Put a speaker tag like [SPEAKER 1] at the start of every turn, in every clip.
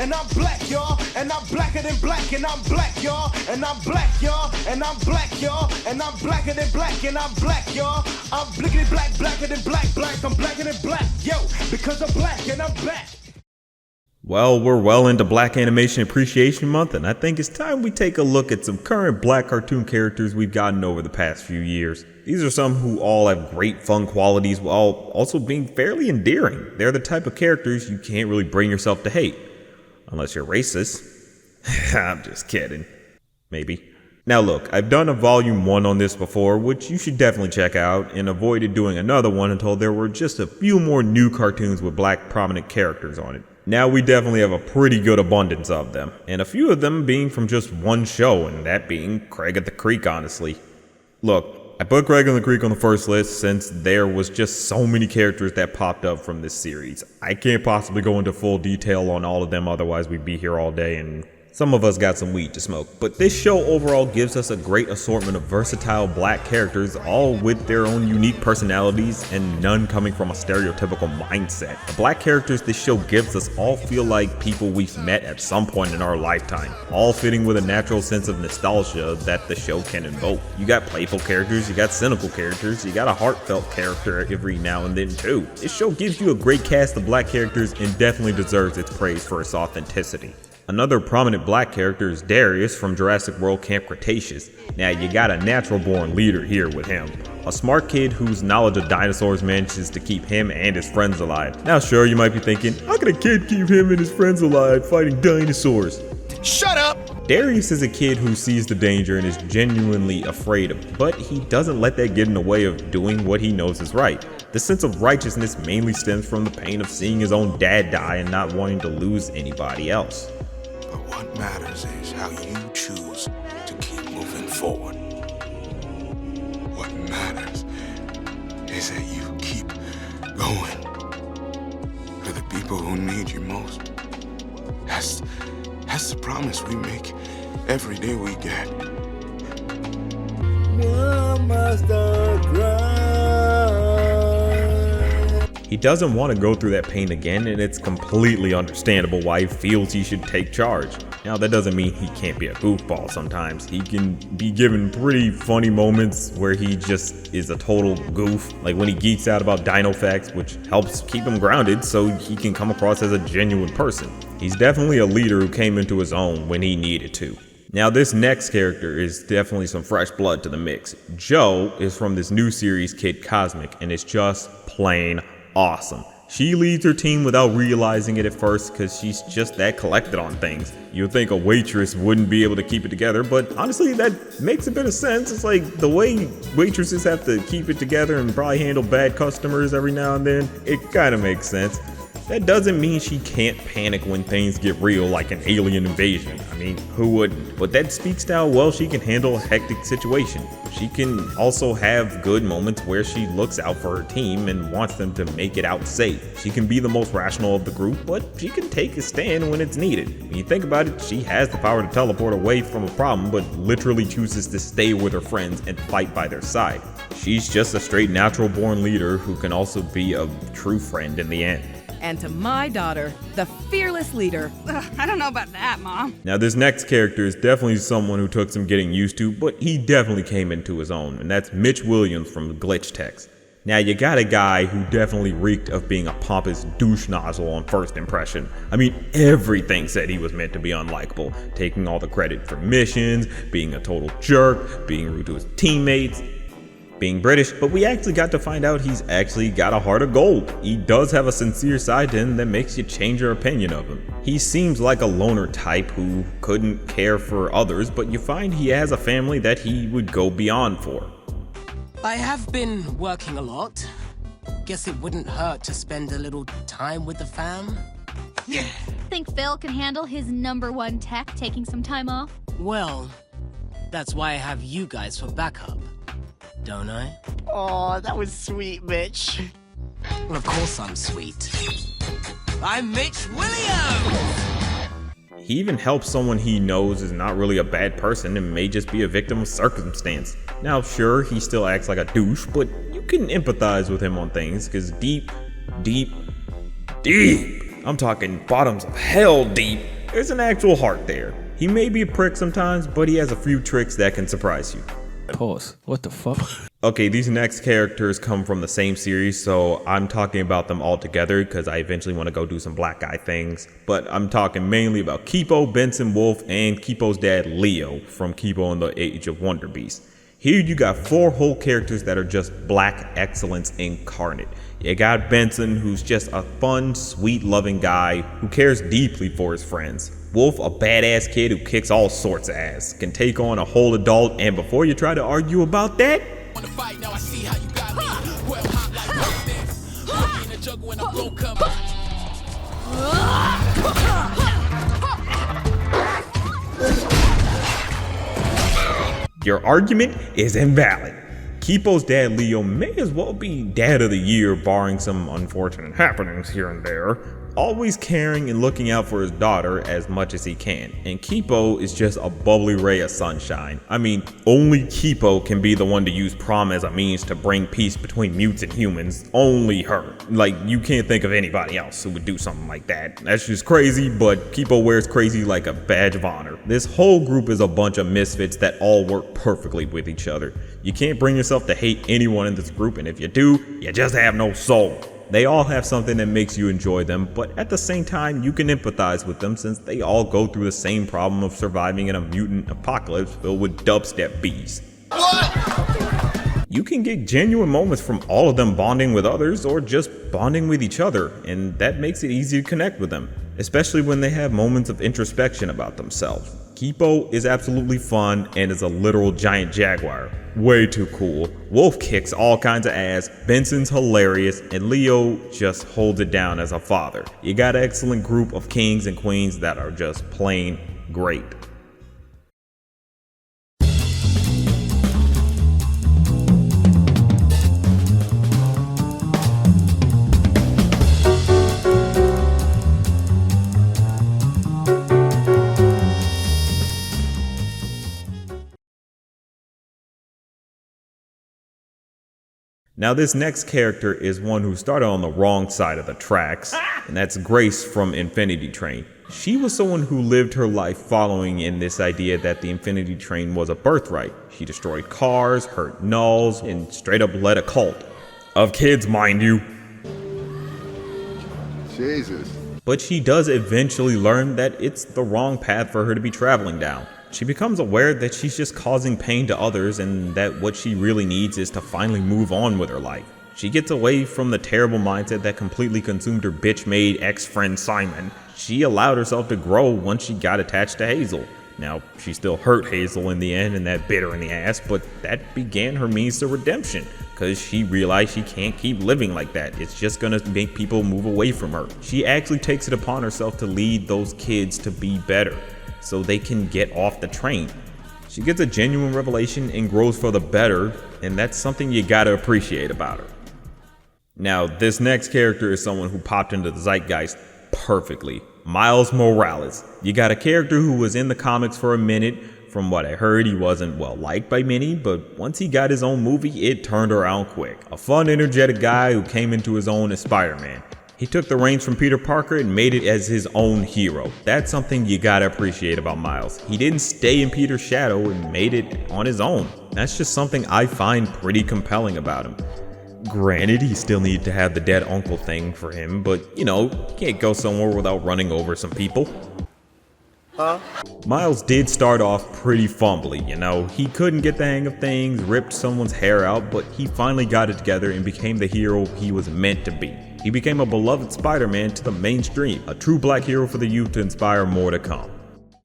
[SPEAKER 1] and I'm black, y'all, and I'm blacker than black, and I'm black, y'all, and I'm black, y'all, and I'm black, y'all, and I'm blacker than black, and I'm black, y'all. I'm blickety black, blacker than black, I'm blacker than black, yo, because I'm black and I'm black.
[SPEAKER 2] Well, we're well into Black Animation Appreciation Month, and I think it's time we take a look at some current black cartoon characters we've gotten over the past few years. These are some who all have great fun qualities while also being fairly endearing. They're the type of characters you can't really bring yourself to hate. Unless you're racist. I'm just kidding. Maybe. Now look, I've done a volume 1 on this before, which you should definitely check out, and avoided doing another one until there were just a few more new cartoons with black prominent characters on it. Now we definitely have a pretty good abundance of them, and a few of them being from just one show, and that being Craig at the Creek, honestly. Look, I put Craig on the Creek on the first list since there was just so many characters that popped up from this series. I can't possibly go into full detail on all of them, otherwise we'd be here all day and some of us got some weed to smoke. But this show overall gives us a great assortment of versatile black characters, all with their own unique personalities and none coming from a stereotypical mindset. The black characters this show gives us all feel like people we've met at some point in our lifetime, all fitting with a natural sense of nostalgia that the show can invoke. You got playful characters, you got cynical characters, you got a heartfelt character every now and then too. This show gives you a great cast of black characters and definitely deserves its praise for its authenticity. Another prominent black character is Darius from Jurassic World Camp Cretaceous. Now you got a natural born leader here with him. A smart kid whose knowledge of dinosaurs manages to keep him and his friends alive. Now sure, you might be thinking, how can a kid keep him and his friends alive fighting dinosaurs?
[SPEAKER 1] Shut up!
[SPEAKER 2] Darius is a kid who sees the danger and is genuinely afraid of it, but he doesn't let that get in the way of doing what he knows is right. The sense of righteousness mainly stems from the pain of seeing his own dad die and not wanting to lose anybody else.
[SPEAKER 3] But what matters is how you choose to keep moving forward. What matters is that you keep going for the people who need you most. That's the promise we make every day we get.
[SPEAKER 1] One must grind.
[SPEAKER 2] He doesn't want to go through that pain again, and it's completely understandable why he feels he should take charge. Now that doesn't mean he can't be a goofball sometimes. He can be given pretty funny moments where he just is a total goof, like when he geeks out about dino facts, which helps keep him grounded so he can come across as a genuine person. He's definitely a leader who came into his own when he needed to. Now this next character is definitely some fresh blood to the mix. Joe is from this new series Kid Cosmic, and it's just plain awesome. She leads her team without realizing it at first because she's just that collected on things. You'd think a waitress wouldn't be able to keep it together, but honestly that makes a bit of sense. It's like the way waitresses have to keep it together and probably handle bad customers every now and then. It kind of makes sense. That doesn't mean she can't panic when things get real, like an alien invasion. I mean, who wouldn't? But that speaks to how well she can handle a hectic situation. She can also have good moments where she looks out for her team and wants them to make it out safe. She can be the most rational of the group, but she can take a stand when it's needed. When you think about it, she has the power to teleport away from a problem, but literally chooses to stay with her friends and fight by their side. She's just a straight natural born leader who can also be a true friend in the end.
[SPEAKER 4] And to my daughter, the fearless leader.
[SPEAKER 5] Ugh, I don't know about that, Mom.
[SPEAKER 2] Now this next character is definitely someone who took some getting used to, but he definitely came into his own, and that's Mitch Williams from Glitch Text. Now you got a guy who definitely reeked of being a pompous douche nozzle on first impression. I mean, everything said he was meant to be unlikable, taking all the credit for missions, being a total jerk, being rude to his teammates, being British, but we actually got to find out he's actually got a heart of gold. He does have a sincere side to him that makes you change your opinion of him. He seems like a loner type who couldn't care for others, but you find he has a family that he would go beyond for.
[SPEAKER 6] I have been working a lot. Guess it wouldn't hurt to spend a little time with the fam.
[SPEAKER 7] Yeah. Think Phil can handle his #1 tech taking some time off?
[SPEAKER 6] Well, that's why I have you guys for backup. Don't I?
[SPEAKER 8] Oh, that was sweet, Mitch.
[SPEAKER 6] Well, of course I'm sweet. I'm Mitch Williams!
[SPEAKER 2] He even helps someone he knows is not really a bad person and may just be a victim of circumstance. Now, sure, he still acts like a douche, but you can empathize with him on things, because deep, I'm talking bottoms of hell deep, there's an actual heart there. He may be a prick sometimes, but he has a few tricks that can surprise you.
[SPEAKER 9] Pause. What the fuck?
[SPEAKER 2] Okay, these next characters come from the same series, so I'm talking about them all together because I eventually want to go do some black guy things. But I'm talking mainly about Kipo, Benson, Wolf, and Kipo's dad, Leo, from Kipo and the Age of Wonder Beast. Here you got 4 whole characters that are just black excellence incarnate. You got Benson, who's just a fun, sweet, loving guy who cares deeply for his friends. Wolf, a badass kid who kicks all sorts of ass, can take on a whole adult, and before you try to argue about that, your argument is invalid. Kipo's dad Leo may as well be dad of the year, barring some unfortunate happenings here and there. Always caring and looking out for his daughter as much as he can. And Kipo is just a bubbly ray of sunshine. I mean, only Kipo can be the one to use prom as a means to bring peace between mutes and humans. Only her. Like, you can't think of anybody else who would do something like that. That's just crazy, but Kipo wears crazy like a badge of honor. This whole group is a bunch of misfits that all work perfectly with each other. You can't bring yourself to hate anyone in this group, and if you do, you just have no soul. They all have something that makes you enjoy them, but at the same time, you can empathize with them since they all go through the same problem of surviving in a mutant apocalypse filled with dubstep bees. What? You can get genuine moments from all of them bonding with others or just bonding with each other, and that makes it easy to connect with them, especially when they have moments of introspection about themselves. Kipo is absolutely fun and is a literal giant jaguar. Way too cool. Wolf kicks all kinds of ass, Benson's hilarious, and Leo just holds it down as a father. You got an excellent group of kings and queens that are just plain great. Now this next character is one who started on the wrong side of the tracks, and that's Grace from Infinity Train. She was someone who lived her life following in this idea that the Infinity Train was a birthright. She destroyed cars, hurt nulls, and straight up led a cult. Of kids, mind you.
[SPEAKER 3] Jesus.
[SPEAKER 2] But she does eventually learn that it's the wrong path for her to be traveling down. She becomes aware that she's just causing pain to others and that what she really needs is to finally move on with her life. She gets away from the terrible mindset that completely consumed her bitch-made ex-friend Simon. She allowed herself to grow once she got attached to Hazel. Now, she still hurt Hazel in the end and that bit her in the ass, but that began her means to redemption because she realized she can't keep living like that. It's just gonna make people move away from her. She actually takes it upon herself to lead those kids to be better, so they can get off the train. She gets a genuine revelation and grows for the better, and that's something you gotta appreciate about her. Now, this next character is someone who popped into the zeitgeist perfectly. Miles Morales. You got a character who was in the comics for a minute. From what I heard, he wasn't well liked by many, but once he got his own movie, it turned around quick. A fun, energetic guy who came into his own as Spider-Man. He took the reins from Peter Parker and made it as his own hero. That's something you gotta appreciate about Miles. He didn't stay in Peter's shadow and made it on his own. That's just something I find pretty compelling about him. Granted, he still needed to have the dead uncle thing for him, but you know, can't go somewhere without running over some people. Huh? Miles did start off pretty fumbly, you know. He couldn't get the hang of things, ripped someone's hair out, but he finally got it together and became the hero he was meant to be. He became a beloved Spider-Man to the mainstream, a true black hero for the youth to inspire more to come.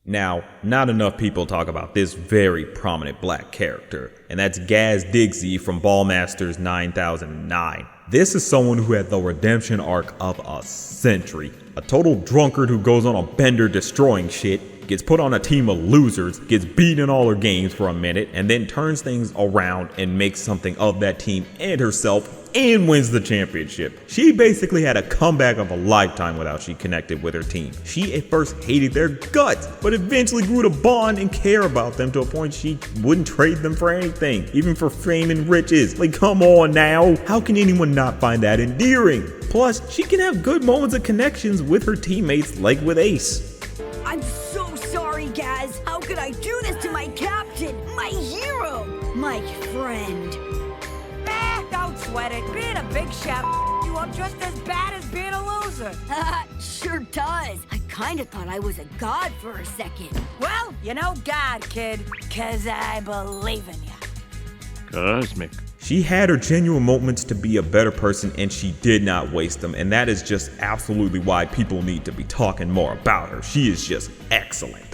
[SPEAKER 2] Now, not enough people talk about this very prominent black character, and that's Gaz Diggsy from Ballmasters 9009. This is someone who had the redemption arc of a century. A total drunkard who goes on a bender destroying shit, gets put on a team of losers, gets beaten in all her games for a minute, and then turns things around and makes something of that team and herself and wins the championship. She basically had a comeback of a lifetime without she connected with her team. She at first hated their guts, but eventually grew to bond and care about them to a point she wouldn't trade them for anything, even for fame and riches. Like, come on now. How can anyone not find that endearing? Plus, she can have good moments of connections with her teammates like with Ace.
[SPEAKER 5] I
[SPEAKER 10] I'm so sorry, Gaz. How could I do this to my captain, my hero, my friend?
[SPEAKER 11] Don't sweat it. Being a big chef you up just as bad as being a loser.
[SPEAKER 10] Sure does. I kinda thought I was a god for a second.
[SPEAKER 11] Well, you know God, kid, 'cause I believe in you.
[SPEAKER 9] Cosmic.
[SPEAKER 2] She had her genuine moments to be a better person, and she did not waste them, and that is just absolutely why people need to be talking more about her. She is just excellent.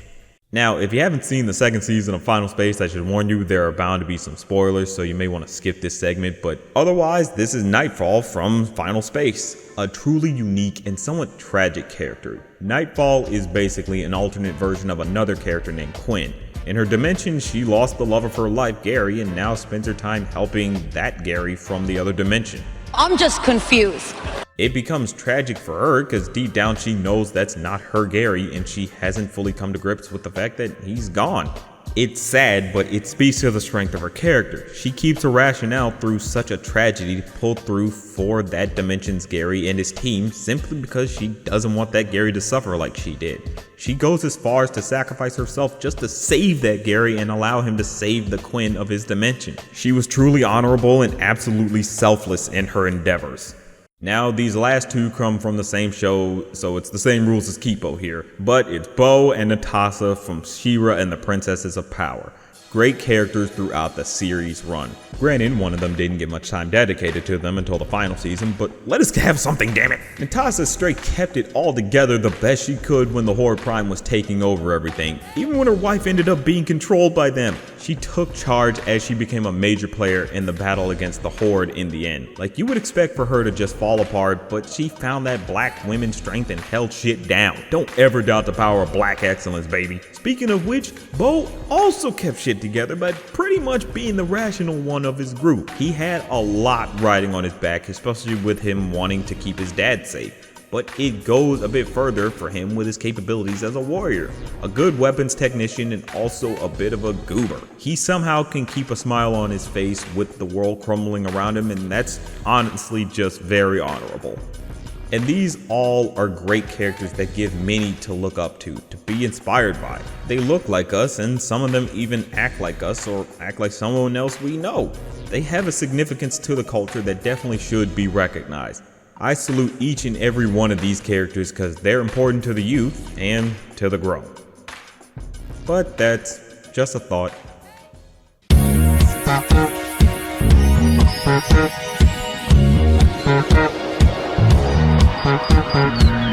[SPEAKER 2] Now, if you haven't seen the second season of Final Space, I should warn you there are bound to be some spoilers, so you may want to skip this segment, but otherwise, this is Nightfall from Final Space, a truly unique and somewhat tragic character. Nightfall is basically an alternate version of another character named Quinn. In her dimension, she lost the love of her life, Gary, and now spends her time helping that Gary from the other dimension.
[SPEAKER 10] I'm just confused.
[SPEAKER 2] It becomes tragic for her because deep down she knows that's not her Gary, and she hasn't fully come to grips with the fact that he's gone. It's sad, but it speaks to the strength of her character. She keeps her rationale through such a tragedy to pull through for that dimension's Gary and his team simply because she doesn't want that Gary to suffer like she did. She goes as far as to sacrifice herself just to save that Gary and allow him to save the Quinn of his dimension. She was truly honorable and absolutely selfless in her endeavors. Now, these last two come from the same show, so it's the same rules as Kipo here, but it's Bo and Natasha from She-Ra and the Princesses of Power. Great characters throughout the series run. Granted, one of them didn't get much time dedicated to them until the final season, but let us have something, damn it! Natasha straight kept it all together the best she could when the Horde Prime was taking over everything, even when her wife ended up being controlled by them. She took charge as she became a major player in the battle against the Horde in the end. Like, you would expect for her to just fall apart, but she found that black women's strength and held shit down. Don't ever doubt the power of black excellence, baby. Speaking of which, Bo also kept shit together by pretty much being the rational one of his group. He had a lot riding on his back, especially with him wanting to keep his dad safe. But it goes a bit further for him with his capabilities as a warrior. A good weapons technician and also a bit of a goober. He somehow can keep a smile on his face with the world crumbling around him, and that's honestly just very honorable. And these all are great characters that give many to look up to be inspired by. They look like us, and some of them even act like us or act like someone else we know. They have a significance to the culture that definitely should be recognized. I salute each and every one of these characters because they're important to the youth and to the grown. But that's just a thought.
[SPEAKER 12] Thank you.